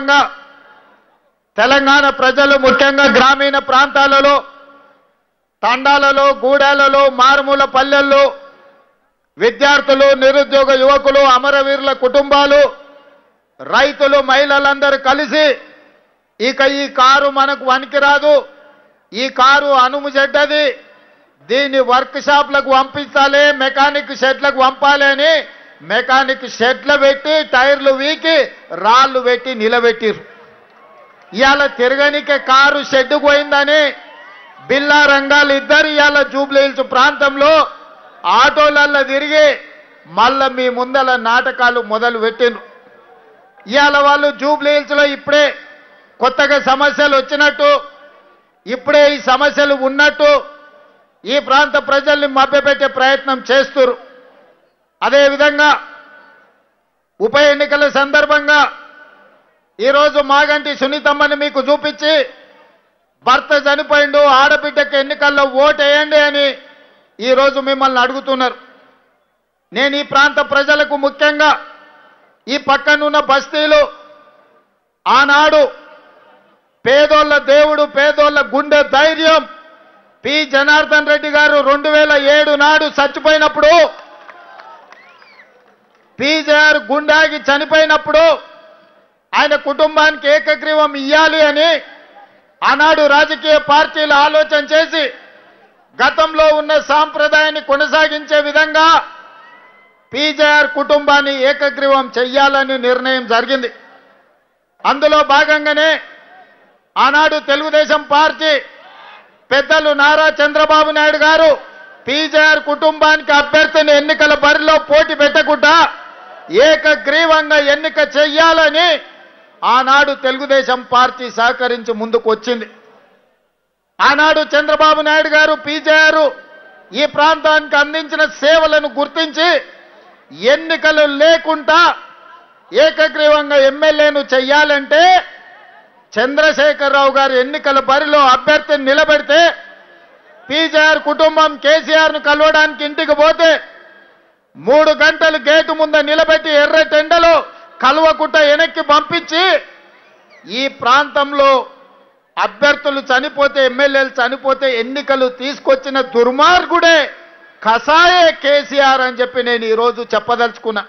సందర్భంగా తెలంగాణ ప్రజలు ముఖ్యంగా గ్రామీణ ప్రాంతాలలో తండాలలో గూడాలలో మారుమూల పల్లెల్లో విద్యార్థులు నిరుద్యోగ యువకులు అమరవీరుల కుటుంబాలు రైతులు మహిళలందరూ కలిసి ఇక ఈ కారు మనకు వనికిరాదు, ఈ కారు అనుము చెడ్డది, దీన్ని వర్క్ షాప్లకు పంపించాలి, మెకానిక్ షెడ్లకు పంపాలి అని మెకానిక్ షెడ్లు పెట్టి టైర్లు వీకి రాళ్లు పెట్టి నిలబెట్టిరు. ఇవాళ తిరగనికే కారు షెడ్కు పోయిందని బిల్లా రంగాలు ఇద్దరు ఇవాళ జూబ్లీ హిల్స్ ప్రాంతంలో ఆటోలల్లో తిరిగి మళ్ళా మీ ముందల నాటకాలు మొదలు పెట్టిండ్రు. ఇవాళ వాళ్ళు జూబ్లీ హిల్స్లో ఇప్పుడే కొత్తగా సమస్యలు వచ్చినట్టు, ఇప్పుడే ఈ సమస్యలు ఉన్నట్టు ఈ ప్రాంత ప్రజల్ని మభ్యపెట్టే ప్రయత్నం చేస్తున్నారు. అదేవిధంగా ఉప ఎన్నికల సందర్భంగా ఈరోజు మాగంటి సునీతమ్మని మీకు చూపించి భర్త చనిపోయిండు, ఆడబిడ్డకి ఎన్నికల్లో ఓటేయండి అని ఈరోజు మిమ్మల్ని అడుగుతున్నారు. నేను ఈ ప్రాంత ప్రజలకు ముఖ్యంగా ఈ పక్కనున్న బస్తీలు ఆనాడు పేదోళ్ళ దేవుడు పేదోళ్ళ గుండె ధైర్యం పి జనార్దన్ రెడ్డి గారు 2007 నాడు చచ్చిపోయినప్పుడు పీజేఆర్ గుండాగి చనిపోయినప్పుడు ఆయన కుటుంబానికి ఏకగ్రీవం ఇయ్యాలి అని ఆనాడు రాజకీయ పార్టీలు ఆలోచన చేసి గతంలో ఉన్న సాంప్రదాయాన్ని కొనసాగించే విధంగా పీజేఆర్ కుటుంబాన్ని ఏకగ్రీవం చెయ్యాలని నిర్ణయం జరిగింది. అందులో భాగంగానే ఆనాడు తెలుగుదేశం పార్టీ పెద్దలు నారా చంద్రబాబు నాయుడు గారు పీజేఆర్ కుటుంబానికి అభ్యర్థిని ఎన్నికల బరిలో పోటీ పెట్టకుండా ఏకగ్రీవంగా ఎన్నిక చెయ్యాలని ఆనాడు తెలుగుదేశం పార్టీ సహకరించి ముందుకు వచ్చింది. ఆనాడు చంద్రబాబు నాయుడు గారు పీజేఆర్ ఈ ప్రాంతానికి అందించిన సేవలను గుర్తించి ఎన్నికలు లేకుండా ఏకగ్రీవంగా ఎమ్మెల్యేను చెయ్యాలంటే చంద్రశేఖరరావు గారు ఎన్నికల బరిలో అభ్యర్థిని నిలబెడితే పీజేఆర్ కుటుంబం కేసీఆర్ను కలవడానికి ఇంటికి పోతే 3 గంటలు గేటు ముందు నిలబెట్టి ఎర్రటెండలో కలవకుండా వెనక్కి పంపించి ఈ ప్రాంతంలో అభ్యర్థులు చనిపోతే ఎమ్మెల్యేలు చనిపోతే ఎన్నికలు తీసుకొచ్చిన దుర్మార్గుడే కసాయే కేసీఆర్ అని చెప్పి నేను ఈరోజు చెప్పదలుచుకున్నా.